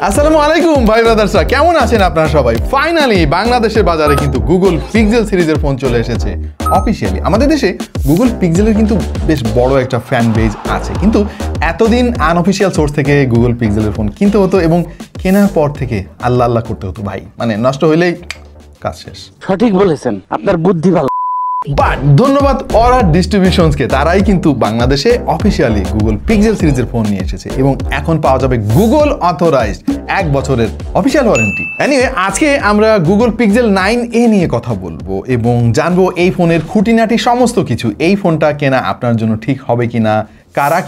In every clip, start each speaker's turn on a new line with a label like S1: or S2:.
S1: আসসালামু আলাইকুম ভাই ব্রাদার্সরা, কেমন আছেন আপনারা সবাই? ফাইনালি বাংলাদেশের বাজারে কিন্তু গুগল পিক্সেল সিরিজের ফোন চলে এসেছে অফিসিয়ালি। আমাদের দেশে গুগল পিক্সেলের কিন্তু বেশ বড় একটা ফ্যান বেজ আছে, কিন্তু এতদিন আনঅফিসিয়াল সোর্স থেকে গুগল পিক্সেলের ফোন কিনতে হতো এবং কেনার পর থেকে আল্লাহ আল্লাহ করতে হতো ভাই, মানে নষ্ট হইলেই কাজ শেষ।
S2: সঠিক বলেছেন, আপনার বুদ্ধি ভালো।
S1: বাট ধন্যবাদ অরা ডিস্ট্রিবিউশনসকে, তারাই কিন্তু বাংলাদেশে অফিসিয়ালি গুগল পিক্সেল সিরিজের ফোন নিয়ে এসেছে এবং এখন পাওয়া যাবে গুগল অথরাইজড 1 বছরের অফিসিয়াল ওয়ারেন্টি। এনিওয়ে, আজকে আমরা গুগল পিক্সেল 9a নিয়ে কথা বলবো এবং জানবো এই ফোনের খুঁটিনাটি সমস্ত কিছু। এই ফোনটা কেনা আপনার জন্য ঠিক হবে কিনা, কারা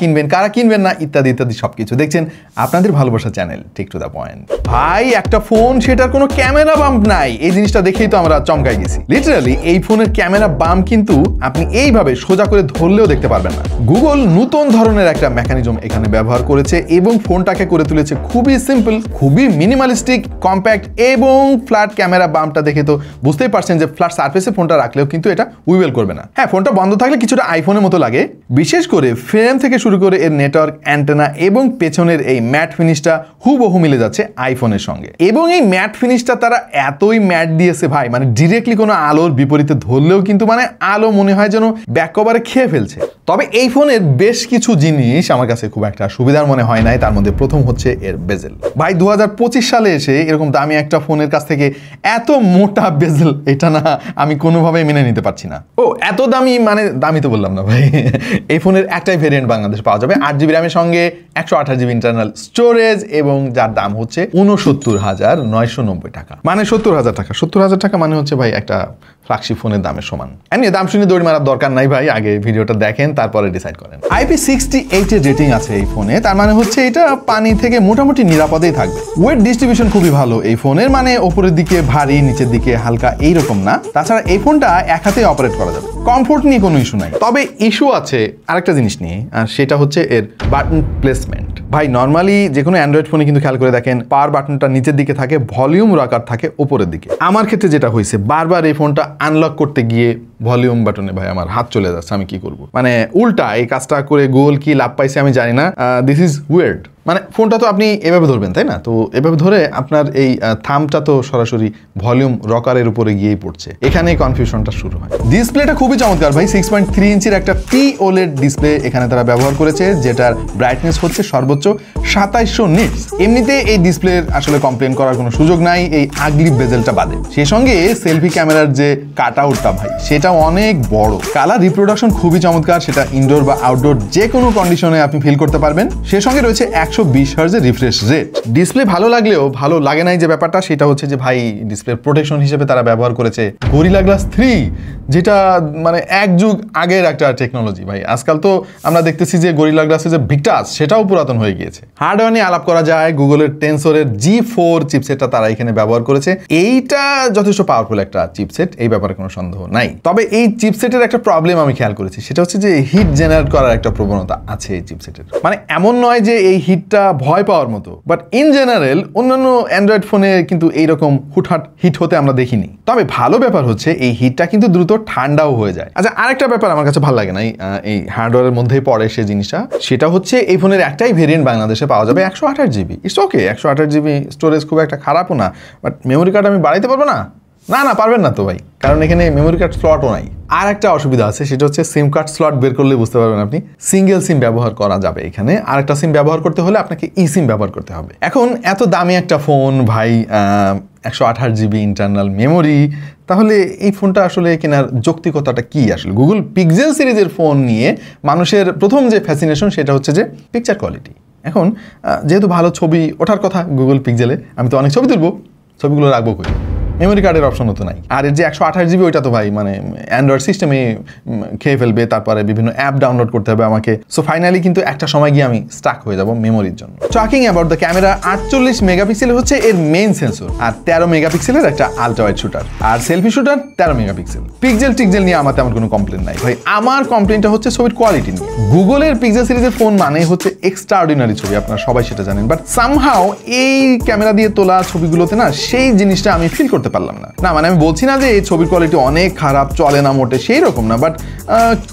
S1: কিনবেন না, ইত্যাদি ইত্যাদি সবকিছু দেখছেন আপনাদের ভালোবাসা চ্যানেল ঠিক টু দ্য পয়েন্ট। ভাই, একটা ফোন সেটার কোনো ক্যামেরা বাম্প নাই, এই জিনিসটা দেখেই তো আমরা চমকাই গেছি। লিটারালি এই ফোনের ক্যামেরা বাম্প কিন্তু আপনি এইভাবে সোজা করে ধরলেও দেখতে পারবেন না। গুগল নতুন ধরনের একটা মেকানিজম এখানে ব্যবহার করেছে এবং ফোনটাকে করে তুলেছে খুবই সিম্পল, খুবই মিনিমালিস্টিক, কম্প্যাক্ট এবং ফ্ল্যাট। ক্যামেরা বাম্পটা দেখে তো বুঝতেই পারছেন যে ফ্ল্যাট সারফেসে ফোনটা রাখলেও কিন্তু এটা উইবেল করবে না। হ্যাঁ, ফোনটা বন্ধ থাকলে কিছুটা আইফোনের মতো লাগে, বিশেষ করে ফ্রেম থেকে শুরু করে এর নেটওয়ার্ক, অ্যান্টেনা এবং পেছনের এই ম্যাট ফিনিশটা হুবহু মিলে যাচ্ছে আইফোনের সঙ্গে। এবং এই ম্যাট ফিনিশটা তারা এতই ম্যাট দিয়েছে ভাই, মানে ডিরেক্টলি কোনো আলোর বিপরীতে ধরলেও কিন্তু মানে আলো মনে হয় যেন ব্যাক কভারে খেয়ে ফেলছে। তবে এই ফোনের বেশ কিছু জিনিস আমার কাছে খুব একটা সুবিধার মনে হয় নাই। তার মধ্যে প্রথম হচ্ছে এর বেজেল। ভাই, 2025 সালে এসে এরকম দামি একটা ফোনের কাছ থেকে এত মোটা বেজেল, এটা না আমি কোনোভাবেই মেনে নিতে পারছি না। ও এত দামি, মানে দামি তো বললাম না ভাই। এই ফোনের একটাই ভেরিয়েন্ট বাংলাদেশ পাওয়া যাবে, 8GB র্যামের সঙ্গে 128GB ইন্টারনাল স্টোরেজ এবং যার দাম হচ্ছে 69,990 টাকা, মানে 70,000 টাকা। 70,000 টাকা মানে হচ্ছে ভাই একটা ফ্ল্যাগশিপ ফোনের দামের সমান। এমনি দাম শুনে দৌড় মারার দরকার নাই ভাই, আগে ভিডিওটা দেখেন তারপরে ডিসাইড করেন। IP68 এর রেটিং আছে এই ফোনে, তার মানে হচ্ছে এটা পানি থেকে মোটামুটি নিরাপদেই থাকবে। ওয়েট ডিস্ট্রিবিউশন খুবই ভালো এই ফোনের, মানে ওপরের দিকে ভারী, নিচের দিকে হালকা, এইরকম না। তাছাড়া এই ফোনটা এক হাতে অপারেট করা যাবে, কমফোর্ট নিয়ে কোনো ইস্যু নাই। তবে ইস্যু আছে আরেকটা জিনিস নিয়ে, আর সেটা হচ্ছে এর বাটন প্লেসমেন্ট। ভাই, নর্মালি যে কোনো অ্যান্ড্রয়েড ফোনে কিন্তু খেয়াল করে দেখেন পাওয়ার বাটনটা নিচের দিকে থাকে, ভলিউম রকার থাকে উপরের দিকে। আমার ক্ষেত্রে যেটা হয়েছে, বারবার এই ফোনটা আনলক করতে গিয়ে ভলিউম বাটনে ভাই আমার হাত চলে যাচ্ছে, আমি কি করব? মানে উল্টা এই কাজটা করে গোল কি লাভ পাইছে আমি জানি না। This is weird. মানে ফোনটা তো আপনি এভাবে ধরবেন তাই না, তো এভাবে ধরে আপনার এই থামটা তো সরাসরি ভলিউম রকারের উপরে গিয়েই পড়ছে, এখানেই কনফিউশনটা শুরু হয়। ডিসপ্লেটা খুবই চমৎকার ভাই, 6.3 ইঞ্চির একটা POLED ডিসপ্লে এখানে তারা ব্যবহার করেছে, যেটার ব্রাইটনেস হচ্ছে সর্বোচ্চ 2700 নিটস। এমনিতে এই ডিসপ্লের আসলে কমপ্লেন করার কোনো সুযোগ নাই, এই আগলি বেজেলটা বাদে। সেই সঙ্গে সেলফি ক্যামেরার যে কাট আউটটা ভাই, সেটা অনেক বড়। কালার রিপ্রোডাকশন খুবই চমৎকার, সেটা ইনডোর বা আউটডোর যে কোনো কন্ডিশনে আপনি ফিল করতে পারবেন। সেই সঙ্গে রয়েছে 120 হার্জের রিফ্রেশ রেট। ডিসপ্লে ভালো লাগলেও ভালো লাগে নাই যে ব্যাপারটা, সেটা হচ্ছে যে ভাই ডিসপ্লে প্রোটেকশন হিসেবে তারা ব্যবহার করেছে গরিলা গ্লাস 3, যেটা মানে এক যুগ আগের একটা টেকনোলজি ভাই। আজকাল তো আমরা দেখতেছি যে গরিলা গ্লাসের যে ভিক্টাস, সেটাও পুরাতন হয়ে গিয়েছে। হার্ডওয়্যার নিয়ে আলাপ করা যায়, গুগলের টেনসরের G4 চিপসেটটা তারা এখানে ব্যবহার করেছে। এইটা যথেষ্ট পাওয়ারফুল একটা চিপসেট, এই ব্যাপারে কোনো সন্দেহ নাই। তবে এই চিপসেটের একটা প্রবলেম আমি খেয়াল করেছি, সেটা হচ্ছে যে হিট জেনারেট করার একটা প্রবণতা আছে এই চিপসেটের। মানে এমন নয় যে এই হিটটা ভয় পাওয়ার মতো, বাট ইন জেনারেল অন্যান্য অ্যান্ড্রয়েড ফোনে কিন্তু এইরকম হুটহাট হিট হতে আমরা দেখিনি। তবে ভালো ব্যাপার হচ্ছে এই হিটটা কিন্তু দ্রুত ঠান্ডাও হয়ে যায়। আচ্ছা, আরেকটা ব্যাপার আমার কাছে ভালো লাগে না, এই হার্ডওয়্যারের মধ্যেই পড়ে সে জিনিসটা, সেটা হচ্ছে এই ফোনের একটাই ভেরিয়েন্ট বাংলাদেশে পাওয়া যাবে 128GB। It's okay, 128GB storage খুব একটা খারাপও না, বাট মেমোরি কার্ড আমি বাড়াইতে পারবো না? না পারবেন না তো ভাই, কারণ এখানে মেমোরি কার্ড স্লটও নাই। আর একটা অসুবিধা আছে, সেটা হচ্ছে সিম কার্ড স্লট বের করলে বুঝতে পারবেন আপনি, সিঙ্গেল সিম ব্যবহার করা যাবে এখানে। আর একটা সিম ব্যবহার করতে হলে আপনাকে ই সিম ব্যবহার করতে হবে। এখন এত দামি একটা ফোন ভাই, 128GB ইন্টারনাল মেমোরি, তাহলে এই ফোনটা আসলে কেনার যৌক্তিকতাটা কি? আসলে গুগল পিক্সেল সিরিজের ফোন নিয়ে মানুষের প্রথম যে ফ্যাসিনেশন, সেটা হচ্ছে যে পিকচার কোয়ালিটি। এখন যেহেতু ভালো ছবি ওঠার কথা গুগল পিক্সেলে, আমি তো অনেক ছবি তুলবো, ছবিগুলো রাখবো কই? মেমোরি কার্ডের অপশন তো নাই। আর এর যে 128GB, ওইটা তো ভাই মানে অ্যান্ড্রয়েড সিস্টেমে খেয়ে ফেলবে, তারপরে বিভিন্ন অ্যাপ ডাউনলোড করতে হবে আমাকে। সো ফাইনালি কিন্তু একটা সময় গিয়ে আমি স্টাক হয়ে যাব মেমোরির জন্য। টকিং অ্যাবাউট দ্য ক্যামেরা, 48 মেগাপিক্সেলের হচ্ছে এর মেইন সেন্সর, আর 13 মেগাপিক্সেলের একটা আলট্রা ওয়াইড শুটার, আর সেলফি শুটার 13 মেগাপিক্সেল। পিক্সেল টিক্সেল নিয়ে আমার তেমন কোনো কমপ্লেন নাই ভাই, আমার কমপ্লেনটা হচ্ছে ছবির কোয়ালিটি নিয়ে। গুগলের পিক্সেল সিরিজের ফোন মানে হচ্ছে এক্সট্রা অর্ডিনারি ছবি, আপনারা সবাই সেটা জানেন, বাট সামহাও এই ক্যামেরা দিয়ে তোলা ছবিগুলোতে না সেই জিনিসটা আমি ফিল করতে করতে পারলাম না। না মানে আমি বলছি না যে এই ছবির কোয়ালিটি অনেক খারাপ, চলে না মোটে, সেই রকম না, বাট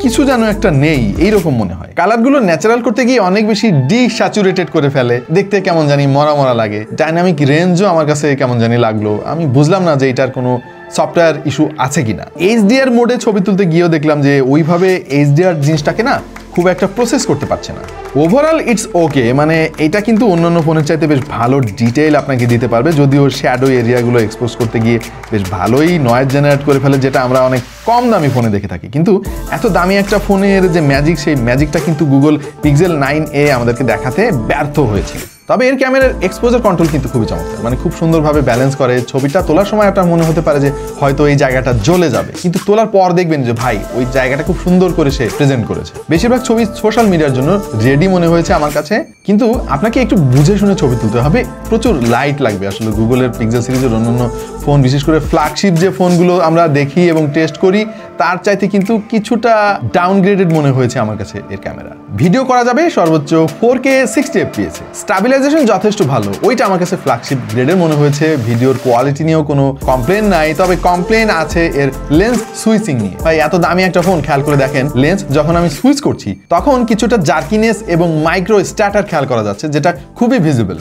S1: কিছু যেন একটা নেই এইরকম মনে হয়। কালারগুলো ন্যাচারাল করতে গিয়ে অনেক বেশি ডিস্যাচুরেটেড করে ফেলে, দেখতে কেমন জানি মরা মরা লাগে। ডাইনামিক রেঞ্জও আমার কাছে কেমন জানি লাগলো, আমি বুঝলাম না যে এটার কোনো সফটওয়্যার ইস্যু আছে কিনা। এইচডিআর মোডে ছবি তুলতে গিয়েও দেখলাম যে ওইভাবে এইচডিআর জিনিসটাকে না খুব একটা প্রসেস করতে পারছে না। ওভারঅল ইটস ওকে, মানে এটা কিন্তু অন্যান্য ফোনের চাইতে বেশ ভালো ডিটেইল আপনাকে দিতে পারবে, যদিও শ্যাডো এরিয়াগুলো এক্সপোজ করতে গিয়ে বেশ ভালোই নয়েজ জেনারেট করে ফেলে, যেটা আমরা অনেক কম দামি ফোনে দেখে থাকি। কিন্তু এত দামি একটা ফোনের যে ম্যাজিক, সেই ম্যাজিকটা কিন্তু গুগল পিক্সেল 9a আমাদেরকে দেখাতে ব্যর্থ হয়েছে। তবে এর ক্যামেরার এক্সপোজার কন্ট্রোল কিন্তু খুবই চমৎকার, মানে খুব সুন্দরভাবে ব্যালেন্স করে। ছবিটা তোলার সময় আপনার মনে হতে পারে যে হয়তো এই জায়গাটা জ্বলে যাবে, কিন্তু তোলার পর দেখবেন যে ভাই ওই জায়গাটা খুব সুন্দর করে সে প্রেজেন্ট করেছে। বেশিরভাগ ছবি সোশ্যাল মিডিয়ার জন্য রেডি মনে হয়েছে আমার কাছে, কিন্তু আপনাকে একটু বুঝে শুনে ছবি তুলতে হবে, প্রচুর লাইট লাগবে। আসলে গুগলের পিক্সেল সিরিজের অন্যান্য ফোন, বিশেষ করে ফ্ল্যাগশিপ যে ফোনগুলো আমরা দেখি এবং টেস্ট করি, তার চাইতে কিন্তু কিছুটা ডাউনগ্রেডেড মনে হয়েছে আমার কাছে এর ক্যামেরা। ভিডিও করা যাবে সর্বোচ্চ 4K 60 fps, স্টাবিলাইজেশন যথেষ্ট ভালো, ওইটা আমার কাছে ফ্ল্যাগশিপ গ্রেডের মনে হয়েছে। ভিডিওর কোয়ালিটি নিয়েও কোনো কমপ্লেন নাই, তবে কমপ্লেন আছে এর লেন্স সুইচিং নিয়ে। ভাই এত দামি একটা ফোন, খেয়াল করে দেখেন লেন্স যখন আমি সুইচ করছি তখন কিছুটা জার্কিনেস এবং মাইক্রো স্ট্যাটার খেয়াল করা যাচ্ছে, যেটা খুবই ভিজিবল।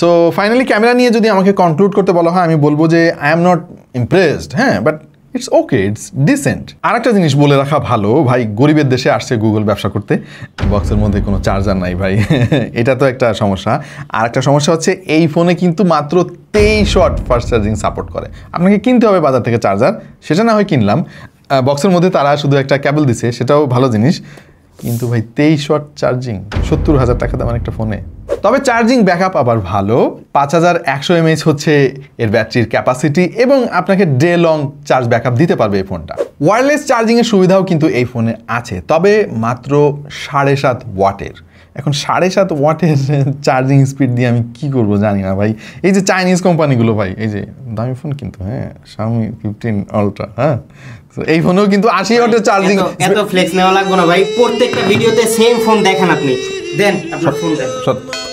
S1: সো ফাইনালি ক্যামেরা নিয়ে যদি আমাকে কনক্লুড করতে বলা হয়, আমি বলবো যে আই এম নট ইমপ্রেসড, হ্যাঁ, but it's okay, it's decent. আর একটা জিনিস বলে রাখা ভালো, ভাই গরিবের দেশে আসছে গুগল ব্যবসা করতে, বক্সের মধ্যে কোনো চার্জার নাই ভাই এটা তো একটা সমস্যা। আর একটা সমস্যা হচ্ছে এই ফোনে কিন্তু মাত্র 23 ওয়াট ফাস্ট চার্জিং সাপোর্ট করে, আপনাকে কিনতে হবে বাজার থেকে চার্জার, সেটা না হয় কিনলাম। বক্সের মধ্যে তারা শুধু একটা কেবল দিছে, সেটাও ভালো জিনিস, কিন্তু ভাই 23 ওয়াট চার্জিং 70,000 টাকা দামের একটা ফোনে। তবে চার্জিং ব্যাকআপ আবার ভালো, 5100 mAh হচ্ছে এর ব্যাটারির ক্যাপাসিটি, এবং আপনাকে ডে লং চার্জ ব্যাকআপ দিতে পারবে এই ফোনটা। ওয়্যারলেস চার্জিংয়ের সুবিধাও কিন্তু এই ফোনে আছে, তবে মাত্র 7.5 ওয়াটের। এখন 7.5 ওয়াটের চার্জিং স্পিড দিয়ে আমি কি করব জানি না ভাই। এই যে চাইনিজ কোম্পানিগুলো ভাই, এই যে দামি ফোন কিন্তু, হ্যাঁ, Xiaomi 15 Ultra, হ্যাঁ, এই ফোনেও কিন্তু 80 ওয়াটের চার্জিং।
S3: এত ফ্লেক্স নেওয়া লাগবে না ভাই, প্রত্যেকটা ভিডিওতে সেম ফোন দেখান আপনি, দেন আপনার ফোন দেন।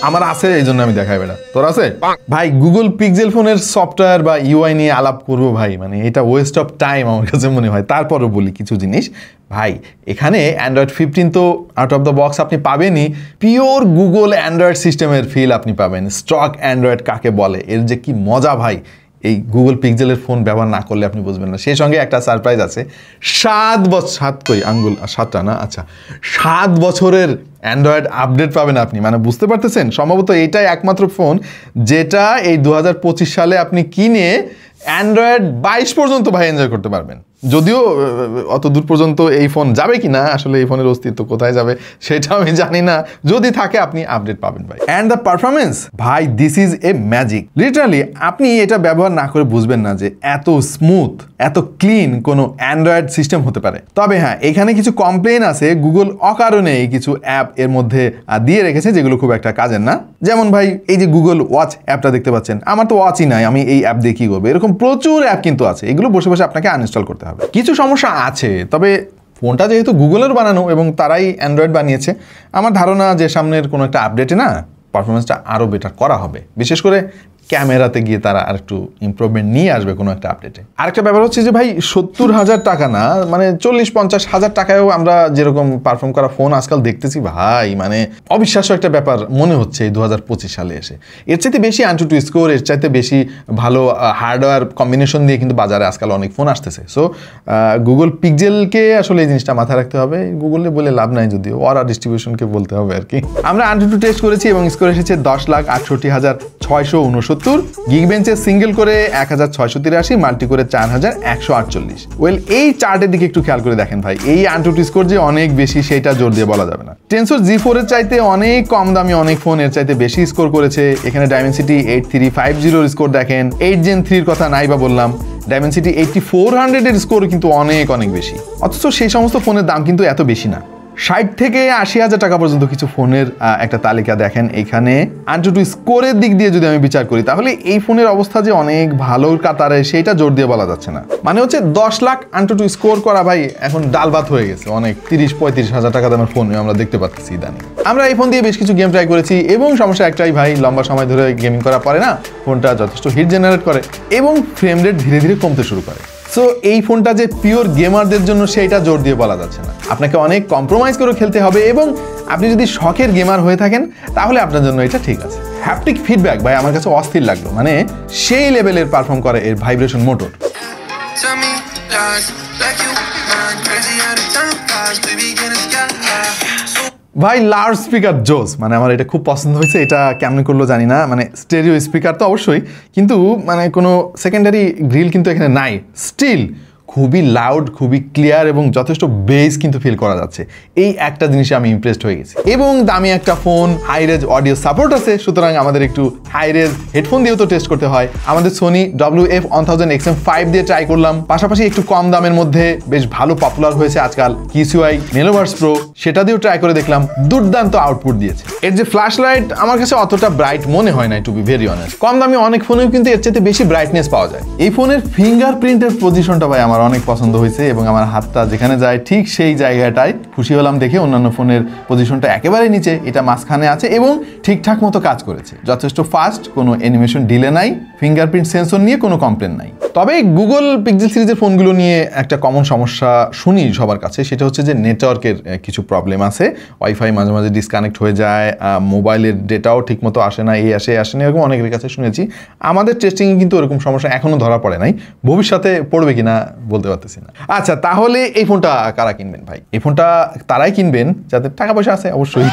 S1: আমার আছে, এই জন্য আমি দেখাই। বেটা তোর আছে ভাই? গুগল পিক্সেল ফোনের সফটওয়্যার বা ইউআই নিয়ে আলাপ করবো ভাই, মানে এটা ওয়েস্ট অফ টাইম আমার কাছে মনে হয়। তারপরও বলি কিছু জিনিস ভাই, এখানে অ্যান্ড্রয়েড 15 তো আউট অফ দ্য বক্স আপনি পাবেনই, পিওর গুগল অ্যান্ড্রয়েড সিস্টেমের ফিল আপনি পাবেন। স্টক অ্যান্ড্রয়েড কাকে বলে, এর যে কি মজা ভাই, এই গুগল পিক্সেলের ফোন ব্যবহার না করলে আপনি বুঝবেন না। সেই সঙ্গে একটা সারপ্রাইজ আছে, 7 বছরের অ্যান্ড্রয়েড আপডেট পাবেন আপনি, মানে বুঝতে পারতেছেন? সম্ভবত এইটাই একমাত্র ফোন যেটা এই 2025 সালে আপনি কিনে অ্যান্ড্রয়েড 22 পর্যন্ত ভাই এনজয় করতে পারবেন। যদিও অত দূর পর্যন্ত এই ফোন যাবে কি না, আসলে এই ফোনের অস্তিত্ব কোথায় যাবে সেটা আমি জানি না, যদি থাকে আপনি আপডেট পাবেন ভাই। অ্যান্ড দ্য পারফরমেন্স ভাই, this is a magic. Literally আপনি এটা ব্যবহার না করে বুঝবেন না যে এত স্মুথ, এত ক্লিন কোনো অ্যান্ড্রয়েড সিস্টেম হতে পারে। তবে হ্যাঁ, এখানে কিছু কমপ্লেন আছে, গুগল অকারণেই কিছু অ্যাপ এর মধ্যে দিয়ে রেখেছে যেগুলো খুব একটা কাজের না। যেমন ভাই এই যে গুগল ওয়াচ অ্যাপটা দেখতে পাচ্ছেন, আমার তো ওয়াচই নাই, আমি এই অ্যাপ দিয়ে কি করবো? এরকম প্রচুর অ্যাপ কিন্তু আছে, এগুলো বসে বসে আপনাকে আনইনস্টল করতে হবে। কিছু সমস্যা আছে, তবে ফোনটা যেহেতু গুগলের বানানো এবং তারাই অ্যান্ড্রয়েড বানিয়েছে, আমার ধারণা যে সামনের কোনো একটা আপডেটে না পারফরমেন্সটা আরও বেটার করা হবে। বিশেষ করে ক্যামেরাতে গিয়ে তারা আর একটু ইমপ্রুভমেন্ট নিয়ে আসবে কোনো একটা আপডেটে। আরেকটা ব্যাপার হচ্ছে যে ভাই 70,000 টাকা না, মানে 40-50,000 টাকায়ও আমরা যেরকম পারফর্ম করা ফোন আজকাল দেখতেছি ভাই, মানে অবিশ্বাস্য একটা ব্যাপার মনে হচ্ছে এই 2025 সালে এসে। এর চাইতে বেশি AnTuTu স্কোর, এর চাইতে বেশি ভালো হার্ডওয়্যার কম্বিনেশন দিয়ে কিন্তু বাজারে আজকাল অনেক ফোন আসতেছে। সো গুগল পিক্সেলকে আসলে এই জিনিসটা মাথায় রাখতে হবে। গুগলে বলে লাভ নাই, যদিও ওরা ডিস্ট্রিবিউশনকে বলতে হবে আর কি। আমরা AnTuTu টেস্ট করেছি এবং স্কোর এসেছে 10,68,669। গিগবেঞ্চের সিঙ্গেল করে 1,683, মাল্টি করে 4,148। ওয়েল এই চার্টের দিকে একটু খেয়াল করে দেখেন ভাই, এই AnTuTu স্কোর যে অনেক বেশি সেটা জোর দিয়ে বলা যাবে না। টেনসর G4 এর চাইতে অনেক কম দামি অনেক ফোন এর চাইতে বেশি স্কোর করেছে। এখানে Dimensity 8350 এর স্কোর দেখেন, 8 Gen 3 এর কথা নাই বা বললাম, Dimensity 8400 এর স্কোর কিন্তু অনেক অনেক বেশি। অথচ সেই সমস্ত ফোনের দাম কিন্তু এত বেশি না। 60 থেকে 80,000 টাকা পর্যন্ত কিছু ফোনের একটা তালিকা দেখেন এখানে। AnTuTu স্কোরের দিক দিয়ে যদি আমি বিচার করি তাহলে এই ফোনের অবস্থা যে অনেক ভালো কাতারে সেইটা জোর দিয়ে বলা যাচ্ছে না। মানে হচ্ছে 10 লাখ AnTuTu স্কোর করা ভাই এখন ডাল ভাত হয়ে গেছে। অনেক 30-35 হাজার টাকা দামের ফোন আমরা দেখতে পাচ্ছি ইদানিং। আমরা এই ফোন দিয়ে বেশ কিছু গেম ট্রাই করেছি এবং সমস্যা একটাই ভাই, লম্বা সময় ধরে গেমিং করার পরে না ফোনটা যথেষ্ট হিট জেনারেট করে এবং ফ্রেম রেট ধীরে ধীরে কমতে শুরু করে। সো এই ফোনটা যে পিওর গেমারদের জন্য সেইটা জোর দিয়ে বলা যাচ্ছে না। আপনাকে অনেক কম্প্রোমাইজ করে খেলতে হবে এবং আপনি যদি শখের গেমার হয়ে থাকেন তাহলে আপনার জন্য এটা ঠিক আছে। হ্যাপটিক ফিডব্যাক ভাই আমার কাছে অস্থির লাগলো, মানে সেই লেভেলের পারফর্ম করে এর ভাইব্রেশন মোটর। ভাই লাউড স্পিকার জোস, মানে আমার এটা খুব পছন্দ হয়েছে। এটা কেমন করলো জানি না, মানে স্টেরিও স্পিকার তো অবশ্যই, কিন্তু মানে কোনো সেকেন্ডারি গ্রিল কিন্তু এখানে নাই। স্টিল খুবই লাউড, খুবই ক্লিয়ার এবং যথেষ্ট বেস কিন্তু ফিল করা যাচ্ছে। এই একটা জিনিসে আমি ইমপ্রেসড হয়ে গেছি। এবং দামি একটা phone, high res audio support আছে, সুতরাং আমাদের একটু হাই রেজ হেডফোন দিয়েও তো টেস্ট করতে হয়। আমাদের সোনি WF-1000XM5 দিয়ে ট্রাই করলাম, পাশাপাশি একটু কম দামের মধ্যে বেশ ভালো পপুলার হয়েছে আজকাল QCY Neloverse Pro, সেটা দিয়েও ট্রাই করে দেখলাম, দুর্দান্ত আউটপুট দিয়েছে। এর যে ফ্ল্যাশ লাইট আমার কাছে অতটা ব্রাইট মনে হয় না, টু বি ভেরি অনেস্ট। কম দামি অনেক ফোনেও কিন্তু এর চেয়ে বেশি ব্রাইটনেস পাওয়া যায়। এই ফোনের ফিঙ্গারপ্রিন্টের পজিশনটা ভাই আমার অনেক পছন্দ হয়েছে এবং আমার হাতটা যেখানে যায় ঠিক সেই জায়গাটায় খুশি হলাম দেখে। অন্যান্য ফোনের পজিশনটা একেবারে নিচে, এটা মাঝখানে আছে এবং ঠিকঠাক মতো কাজ করেছে, যথেষ্ট ফাস্ট, কোনো অ্যানিমেশন ডিলে নাই, ফিঙ্গারপ্রিন্ট সেন্সর নিয়ে কোনো কমপ্লেন নাই। তবে গুগল পিক্সেল সিরিজের ফোনগুলো নিয়ে একটা কমন সমস্যা শুনি সবার কাছে, সেটা হচ্ছে যে নেটওয়ার্কের কিছু প্রবলেম আছে। ওয়াইফাই মাঝে মাঝে ডিসকানেক্ট হয়ে যায়, মোবাইলের ডেটাও ঠিকমতো আসে না, এই আসে আসে না, এরকম অনেকের কাছে শুনেছি। আমাদের টেস্টিংয়ে কিন্তু এরকম সমস্যা এখনও ধরা পড়ে নাই, ভবিষ্যতে পড়বে কিনা বলতে পারতেছি না। আচ্ছা, তাহলে এই ফোনটা কারা কিনবেন ভাই? এই ফোনটা তারাই কিনবেন যাদের টাকা পয়সা আছে অবশ্যই,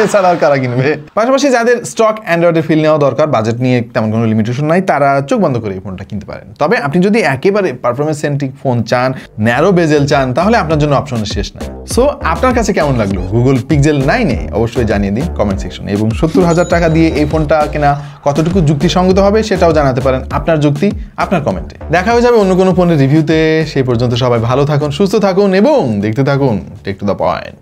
S1: এছাড়া আর কারা কিনবে? পাশাপাশি যাদের স্টক অ্যান্ড্রয়েডের ফিল নেওয়া দরকার, বাজেট নিয়ে তেমন কোনো লিমিটেশন নাই, তারা চোখ বন্ধ করে এই ফোনটা কিনতে পারেন। তবে আপনি যদি একেবারে পারফরমেন্স সেন্ট্রিক ফোন চান, ন্যারো বেজেল চান, তাহলে আপনার জন্য অপশনের শেষ নাই। সো আপনার কাছে কেমন লাগলো গুগল পিক্সেল 9? অবশ্যই জানিয়ে দিন কমেন্ট সেকশনে। এবং 70,000 টাকা দিয়ে এই ফোনটা কেনা কতটুকু যুক্তিসঙ্গত হবে সেটাও জানাতে পারেন আপনার যুক্তি আপনার কমেন্টে। দেখা হয়ে যাবে অন্য কোনো ফোনের রিভিউতে। সেই পর্যন্ত সবাই ভালো থাকুন, সুস্থ থাকুন এবং দেখতে থাকুন টেক টু দ্য পয়েন্ট।